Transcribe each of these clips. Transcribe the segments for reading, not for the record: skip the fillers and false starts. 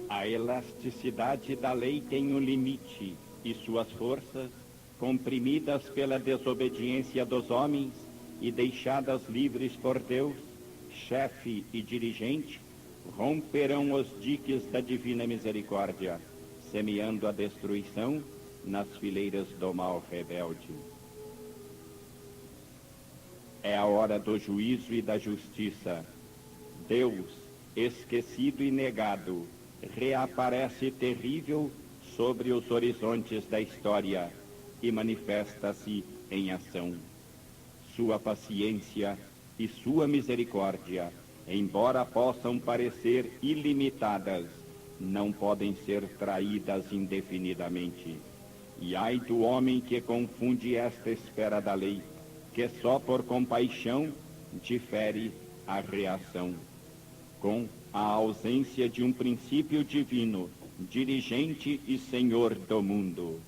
A elasticidade da lei tem um limite, e suas forças, comprimidas pela desobediência dos homens e deixadas livres por Deus, chefe e dirigente, romperão os diques da divina misericórdia, semeando a destruição nas fileiras do mal rebelde. É a hora do juízo e da justiça. Deus, esquecido e negado, reaparece terrível sobre os horizontes da história e manifesta-se em ação. Sua paciência e sua misericórdia, embora possam parecer ilimitadas, não podem ser traídas indefinidamente. E ai do homem que confunde esta esfera da lei, que só por compaixão difere a reação, com a ausência de um princípio divino, dirigente e senhor do mundo.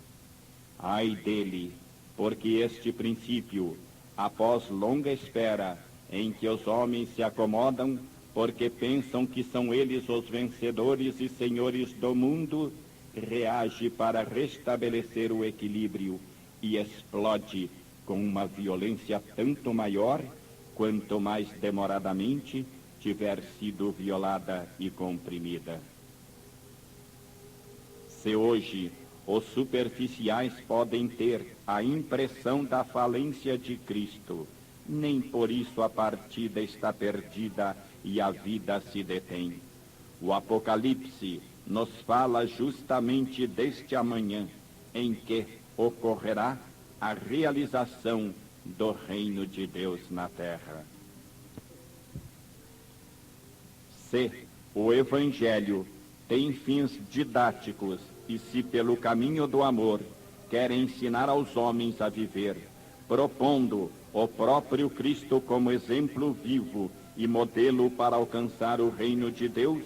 Ai dele, porque este princípio, após longa espera, em que os homens se acomodam, porque pensam que são eles os vencedores e senhores do mundo, reage para restabelecer o equilíbrio e explode com uma violência tanto maior, quanto mais demoradamente tiver sido violada e comprimida. Se hoje os superficiais podem ter a impressão da falência de Cristo, nem por isso a partida está perdida e a vida se detém. O Apocalipse nos fala justamente deste amanhã, em que ocorrerá a realização do reino de Deus na terra. Se o Evangelho tem fins didáticos e se pelo caminho do amor quer ensinar aos homens a viver, propondo o próprio Cristo como exemplo vivo e modelo para alcançar o reino de Deus,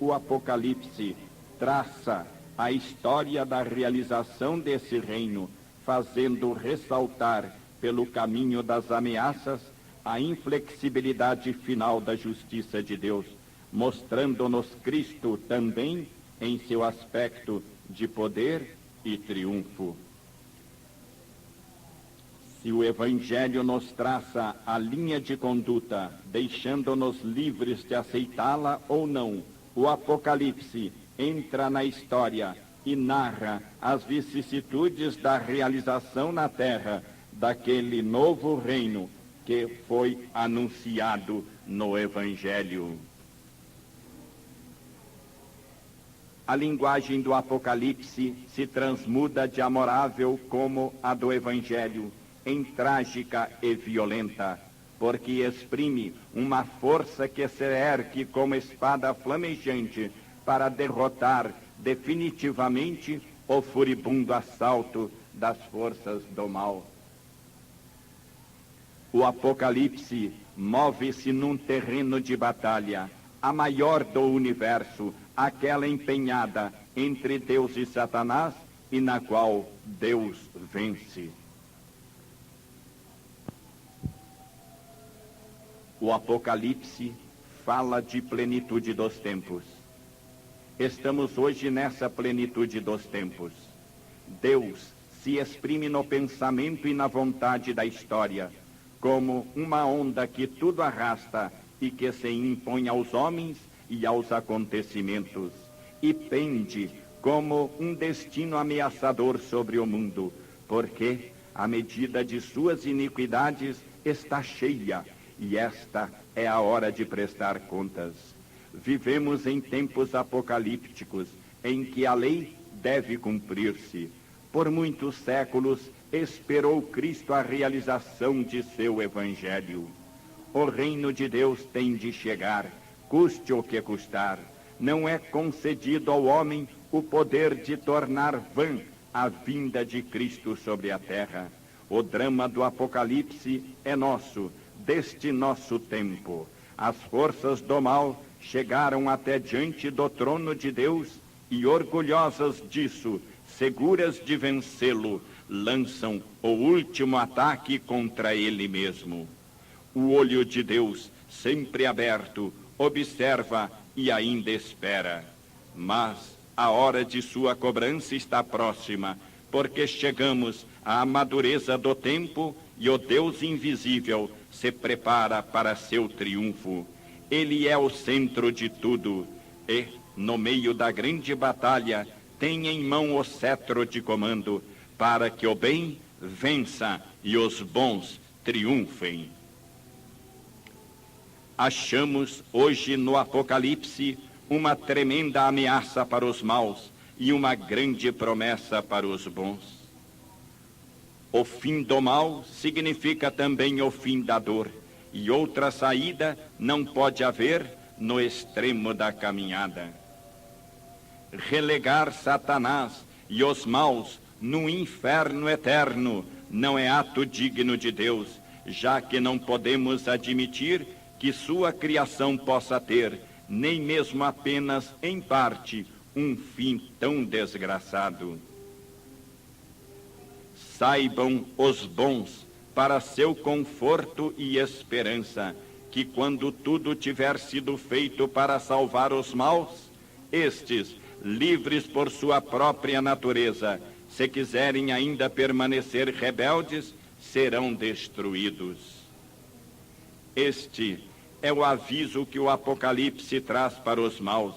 o Apocalipse traça a história da realização desse reino, fazendo ressaltar pelo caminho das ameaças a inflexibilidade final da justiça de Deus, mostrando-nos Cristo também em seu aspecto de poder e triunfo. Se o Evangelho nos traça a linha de conduta, deixando-nos livres de aceitá-la ou não, o Apocalipse entra na história e narra as vicissitudes da realização na terra daquele novo reino que foi anunciado no Evangelho. A linguagem do Apocalipse se transmuda de amorável como a do Evangelho, em trágica e violenta, porque exprime uma força que se ergue como espada flamejante para derrotar definitivamente o furibundo assalto das forças do mal. O Apocalipse move-se num terreno de batalha, a maior do universo, aquela empenhada entre Deus e Satanás, e na qual Deus vence. O Apocalipse fala de plenitude dos tempos. Estamos hoje nessa plenitude dos tempos. Deus se exprime no pensamento e na vontade da história, como uma onda que tudo arrasta e que se impõe aos homens e aos acontecimentos, e pende como um destino ameaçador sobre o mundo, porque a medida de suas iniquidades está cheia, e esta é a hora de prestar contas. Vivemos em tempos apocalípticos, em que a lei deve cumprir-se. Por muitos séculos esperou Cristo a realização de seu Evangelho. O reino de Deus tem de chegar, custe o que custar. Não é concedido ao homem o poder de tornar vã a vinda de Cristo sobre a terra. O drama do Apocalipse é nosso, deste nosso tempo. As forças do mal chegaram até diante do trono de Deus e, orgulhosas disso, seguras de vencê-lo, lançam o último ataque contra ele mesmo. O olho de Deus, sempre aberto, observa e ainda espera. Mas a hora de sua cobrança está próxima, porque chegamos à madureza do tempo e o Deus invisível se prepara para seu triunfo. Ele é o centro de tudo e, no meio da grande batalha, tem em mão o cetro de comando, para que o bem vença e os bons triunfem. Achamos hoje no Apocalipse uma tremenda ameaça para os maus e uma grande promessa para os bons. O fim do mal significa também o fim da dor, e outra saída não pode haver no extremo da caminhada. Relegar Satanás e os maus no inferno eterno não é ato digno de Deus, já que não podemos admitir que sua criação possa ter, nem mesmo apenas em parte, um fim tão desgraçado. Saibam os bons, para seu conforto e esperança, que quando tudo tiver sido feito para salvar os maus, estes, livres por sua própria natureza, se quiserem ainda permanecer rebeldes, serão destruídos. Este é o aviso que o Apocalipse traz para os maus.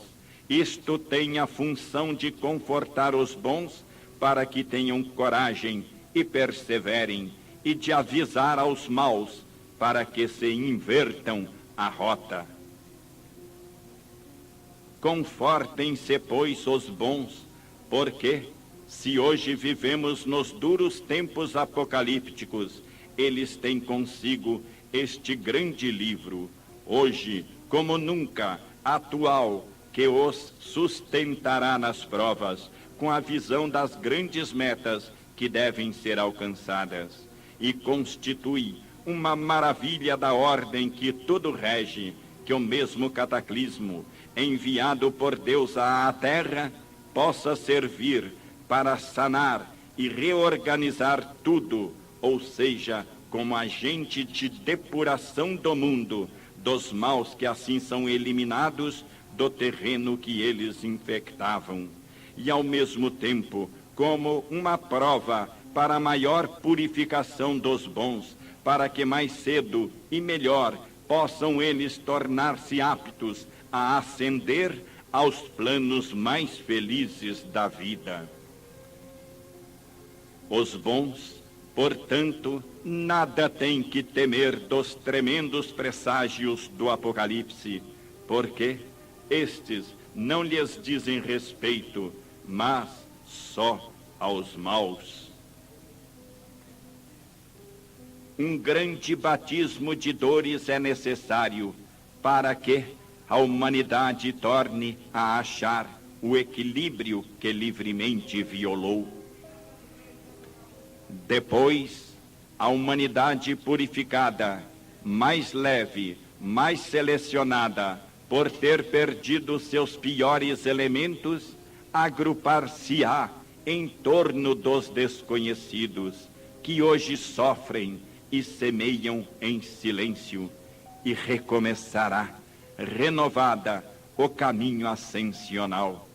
Isto tem a função de confortar os bons para que tenham coragem e perseverem, e de avisar aos maus para que se invertam a rota. Confortem-se, pois, os bons, porque, se hoje vivemos nos duros tempos apocalípticos, eles têm consigo este grande livro, hoje, como nunca, atual, que os sustentará nas provas, com a visão das grandes metas que devem ser alcançadas, e constitui uma maravilha da ordem que tudo rege, que o mesmo cataclismo, enviado por Deus à terra, possa servir para sanar e reorganizar tudo, ou seja, como agente de depuração do mundo, dos maus que assim são eliminados do terreno que eles infectavam, e ao mesmo tempo como uma prova para a maior purificação dos bons, para que mais cedo e melhor possam eles tornar-se aptos a ascender aos planos mais felizes da vida. Os bons, portanto, nada têm que temer dos tremendos presságios do Apocalipse, porque estes não lhes dizem respeito, mas só aos maus. Um grande batismo de dores é necessário para que a humanidade torne a achar o equilíbrio que livremente violou. Depois, a humanidade purificada, mais leve, mais selecionada, por ter perdido seus piores elementos, agrupar-se-á em torno dos desconhecidos, que hoje sofrem e semeiam em silêncio, e recomeçará, renovada, o caminho ascensional.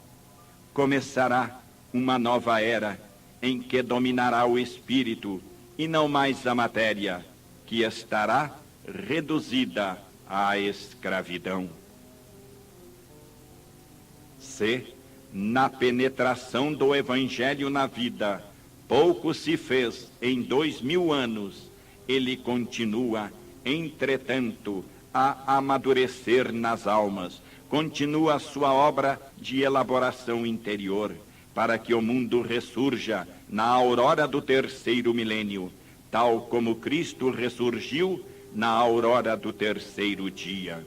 Começará uma nova era, em que dominará o espírito, e não mais a matéria, que estará reduzida à escravidão. Se, na penetração do Evangelho na vida, pouco se fez em 2000 anos, ele continua, entretanto, a amadurecer nas almas, continua a sua obra de elaboração interior, para que o mundo ressurja na aurora do terceiro milênio, tal como Cristo ressurgiu na aurora do terceiro dia.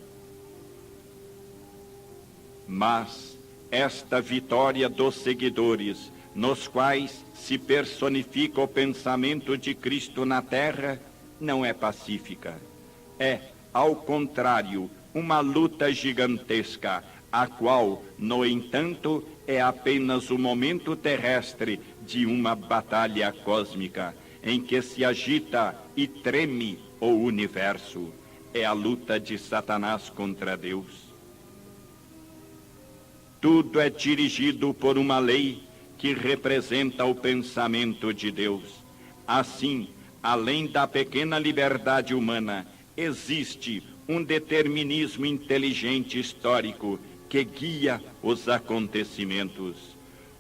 Mas esta vitória dos seguidores, nos quais se personifica o pensamento de Cristo na terra, não é pacífica. É, ao contrário, uma luta gigantesca, a qual, no entanto, é apenas o momento terrestre de uma batalha cósmica, em que se agita e treme o universo. É a luta de Satanás contra Deus. Tudo é dirigido por uma lei que representa o pensamento de Deus. Assim, além da pequena liberdade humana, existe um determinismo inteligente histórico que guia os acontecimentos.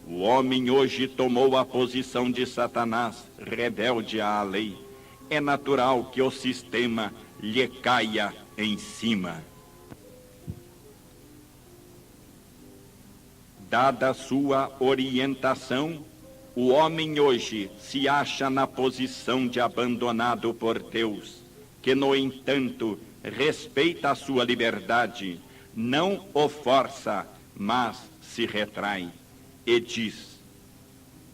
O homem hoje tomou a posição de Satanás, rebelde à lei. É natural que o sistema lhe caia em cima. Dada sua orientação, o homem hoje se acha na posição de abandonado por Deus, que, no entanto, respeita a sua liberdade, não o força, mas se retrai e diz: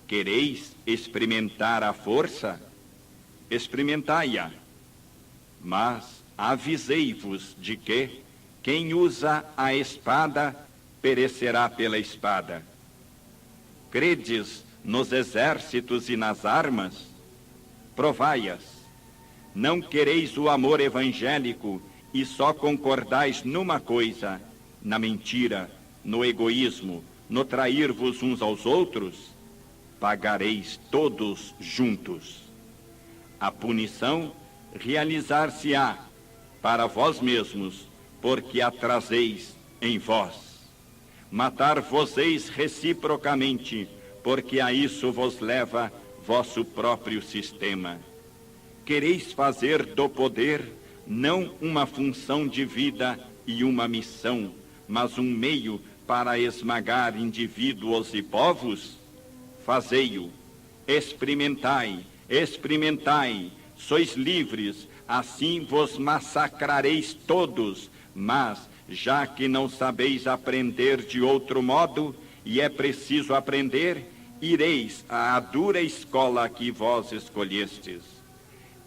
quereis experimentar a força? Experimentai-a. Mas avisei-vos de que quem usa a espada perecerá pela espada. Credes nos exércitos e nas armas? Provai-as. Não quereis o amor evangélico e só concordais numa coisa, na mentira, no egoísmo, no trair-vos uns aos outros? Pagareis todos juntos. A punição realizar-se-á para vós mesmos, porque a trazeis em vós. Matar-vos-eis reciprocamente, porque a isso vos leva vosso próprio sistema. Quereis fazer do poder não uma função de vida e uma missão, mas um meio para esmagar indivíduos e povos? Fazei-o. Experimentai, experimentai, sois livres, assim vos massacrareis todos, mas, já que não sabeis aprender de outro modo, e é preciso aprender, ireis à dura escola que vós escolhestes.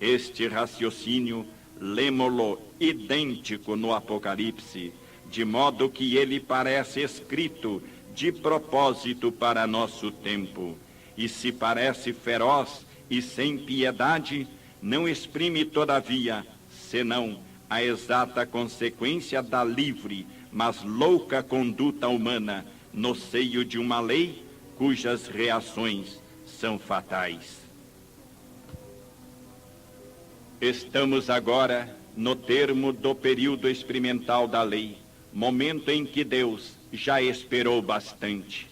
Este raciocínio lemo-lo idêntico no Apocalipse, de modo que ele parece escrito de propósito para nosso tempo, e se parece feroz e sem piedade, não exprime todavia, senão a exata consequência da livre, mas louca conduta humana no seio de uma lei cujas reações são fatais. Estamos agora no termo do período experimental da lei, momento em que Deus já esperou bastante.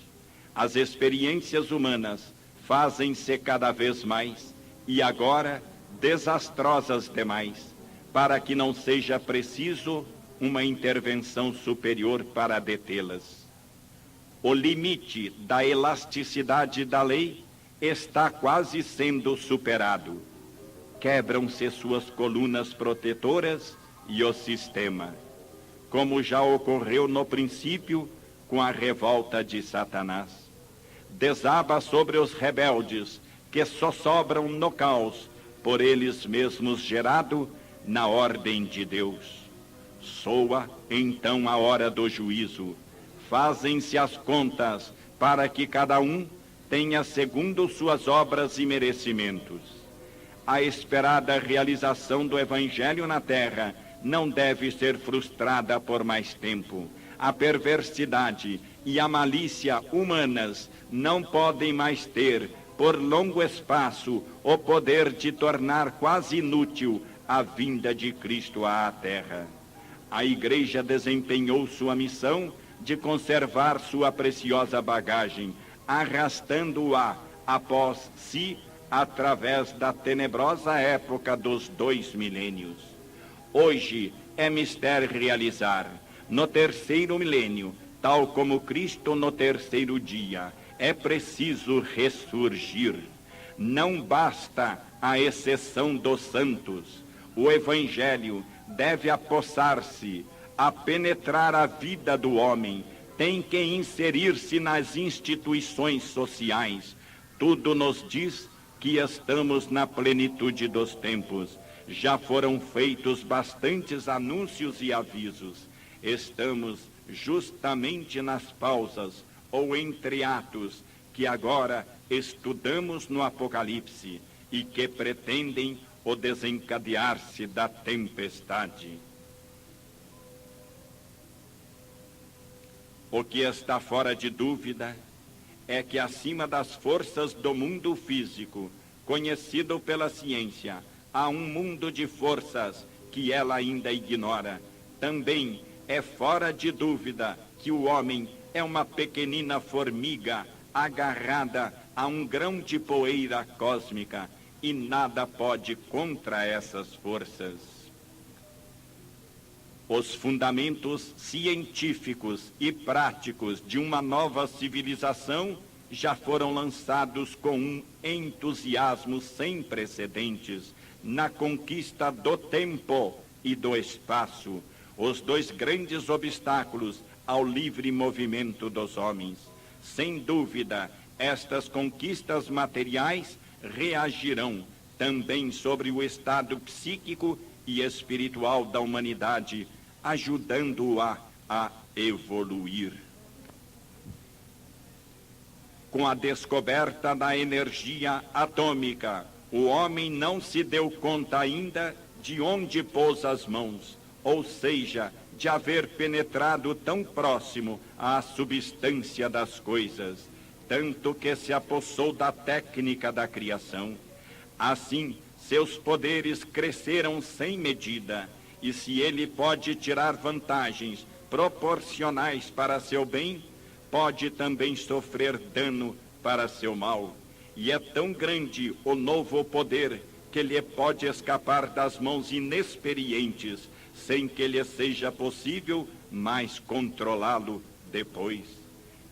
As experiências humanas fazem-se cada vez mais e agora desastrosas demais, para que não seja preciso uma intervenção superior para detê-las. O limite da elasticidade da lei está quase sendo superado. Quebram-se suas colunas protetoras e o sistema, como já ocorreu no princípio com a revolta de Satanás. Desaba sobre os rebeldes, que só sobram no caos, por eles mesmos gerado, na ordem de Deus. Soa então a hora do juízo. Fazem-se as contas para que cada um tenha segundo suas obras e merecimentos. A esperada realização do Evangelho na terra não deve ser frustrada por mais tempo. A perversidade e a malícia humanas não podem mais ter, por longo espaço, o poder de tornar quase inútil a vinda de Cristo à terra. A Igreja desempenhou sua missão de conservar sua preciosa bagagem, arrastando-a após si através da tenebrosa época dos 2 milênios. Hoje é mister realizar, no terceiro milênio, tal como Cristo no terceiro dia, é preciso ressurgir. Não basta a exceção dos santos. O Evangelho deve apossar-se, a penetrar a vida do homem, tem que inserir-se nas instituições sociais. Tudo nos diz que estamos na plenitude dos tempos. Já foram feitos bastantes anúncios e avisos. Estamos justamente nas pausas ou entreatos que agora estudamos no Apocalipse e que pretendem o desencadear-se da tempestade. O que está fora de dúvida é que acima das forças do mundo físico, conhecido pela ciência, há um mundo de forças que ela ainda ignora. Também é fora de dúvida que o homem é uma pequenina formiga agarrada a um grão de poeira cósmica e nada pode contra essas forças. Os fundamentos científicos e práticos de uma nova civilização já foram lançados com um entusiasmo sem precedentes na conquista do tempo e do espaço, os dois grandes obstáculos ao livre movimento dos homens. Sem dúvida, estas conquistas materiais reagirão também sobre o estado psíquico e espiritual da humanidade, ajudando-a a evoluir. Com a descoberta da energia atômica, o homem não se deu conta ainda de onde pôs as mãos, ou seja, de haver penetrado tão próximo à substância das coisas, tanto que se apossou da técnica da criação. Assim, seus poderes cresceram sem medida, e se ele pode tirar vantagens proporcionais para seu bem, pode também sofrer dano para seu mal. E é tão grande o novo poder que lhe pode escapar das mãos inexperientes, sem que lhe seja possível mais controlá-lo depois.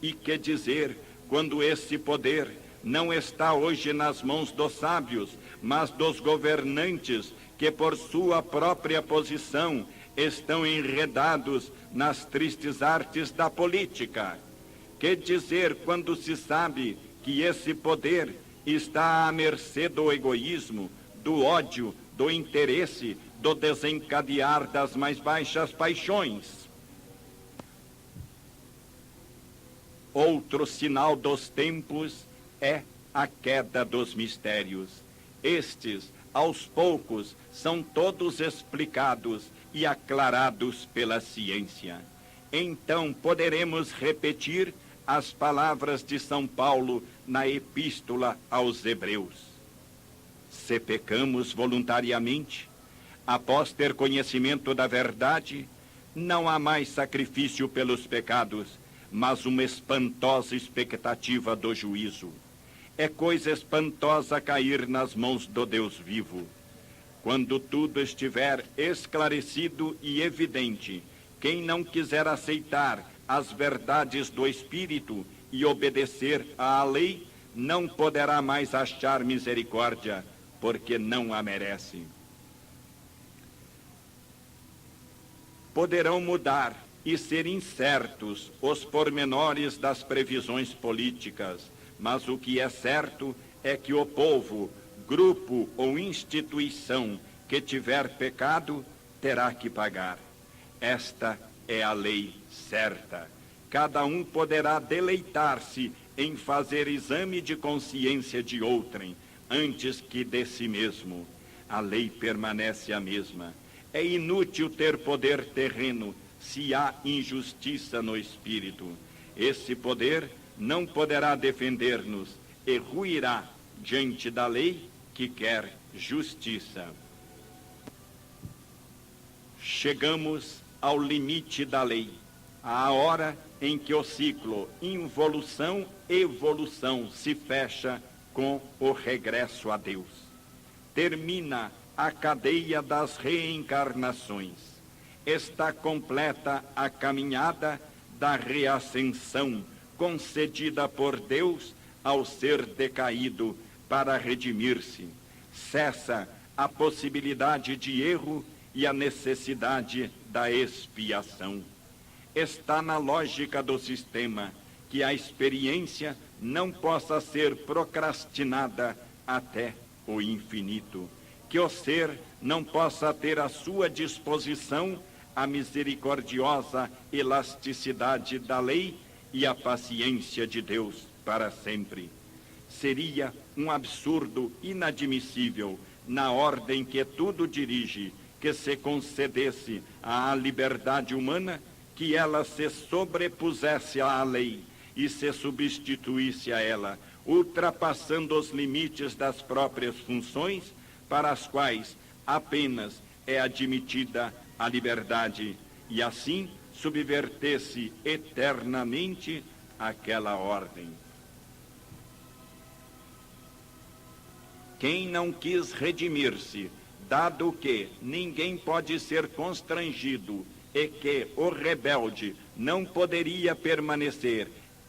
E que dizer quando esse poder não está hoje nas mãos dos sábios, mas dos governantes que por sua própria posição estão enredados nas tristes artes da política? Que dizer quando se sabe que esse poder está à mercê do egoísmo, do ódio, do interesse, do desencadear das mais baixas paixões? Outro sinal dos tempos é a queda dos mistérios. Estes, aos poucos, são todos explicados e aclarados pela ciência. Então poderemos repetir as palavras de São Paulo na Epístola aos Hebreus. Se pecamos voluntariamente, após ter conhecimento da verdade, não há mais sacrifício pelos pecados, mas uma espantosa expectativa do juízo. É coisa espantosa cair nas mãos do Deus vivo. Quando tudo estiver esclarecido e evidente, quem não quiser aceitar as verdades do Espírito e obedecer à lei, não poderá mais achar misericórdia, porque não a merece. Poderão mudar e ser incertos os pormenores das previsões políticas, mas o que é certo é que o povo, grupo ou instituição que tiver pecado, terá que pagar. Esta é a lei certa. Cada um poderá deleitar-se em fazer exame de consciência de outrem, antes que de si mesmo. A lei permanece a mesma. É inútil ter poder terreno se há injustiça no espírito. Esse poder não poderá defender-nos e ruirá diante da lei que quer justiça. Chegamos ao limite da lei, à hora em que o ciclo involução-evolução se fecha com o regresso a Deus. Termina a cadeia das reencarnações. Está completa a caminhada da reascensão concedida por Deus ao ser decaído para redimir-se. Cessa a possibilidade de erro e a necessidade da expiação. Está na lógica do sistema que a experiência não possa ser procrastinada até o infinito, que o ser não possa ter à sua disposição a misericordiosa elasticidade da lei e a paciência de Deus para sempre. Seria um absurdo inadmissível, na ordem que tudo dirige, que se concedesse à liberdade humana que ela se sobrepusesse à lei e se substituísse a ela, ultrapassando os limites das próprias funções, para as quais apenas é admitida a liberdade, e assim subvertesse eternamente aquela ordem. Quem não quis redimir-se, dado que ninguém pode ser constrangido e que o rebelde não poderia permanecer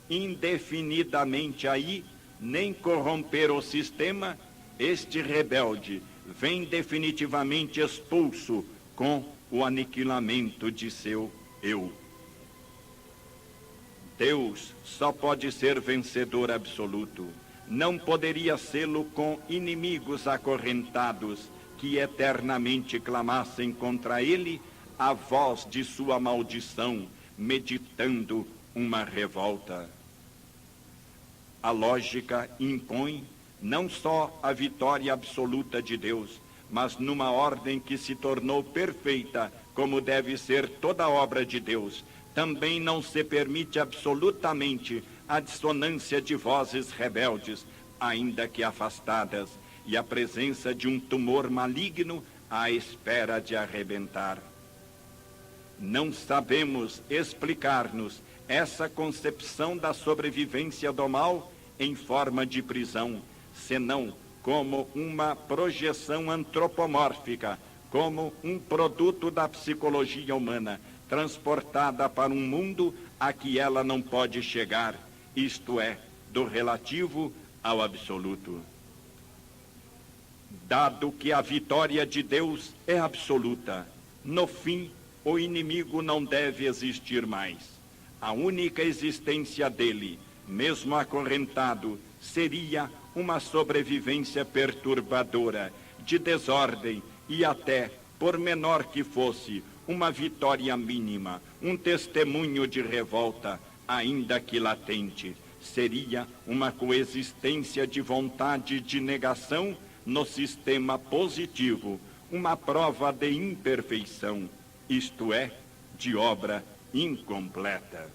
indefinidamente aí, nem corromper o sistema, este rebelde vem definitivamente expulso com o aniquilamento de seu eu. Deus só pode ser vencedor absoluto. Não poderia sê-lo com inimigos acorrentados que eternamente clamassem contra ele a voz de sua maldição, meditando uma revolta. A lógica impõe não só a vitória absoluta de Deus, mas numa ordem que se tornou perfeita, como deve ser toda a obra de Deus, também não se permite absolutamente a dissonância de vozes rebeldes, ainda que afastadas, e a presença de um tumor maligno à espera de arrebentar. Não sabemos explicar-nos essa concepção da sobrevivência do mal em forma de prisão, senão como uma projeção antropomórfica, como um produto da psicologia humana, transportada para um mundo a que ela não pode chegar, isto é, do relativo ao absoluto. Dado que a vitória de Deus é absoluta, no fim, o inimigo não deve existir mais. A única existência dele, mesmo acorrentado, seria uma sobrevivência perturbadora, de desordem e até, por menor que fosse, uma vitória mínima, um testemunho de revolta, ainda que latente. Seria uma coexistência de vontade de negação no sistema positivo, uma prova de imperfeição, isto é, de obra incompleta.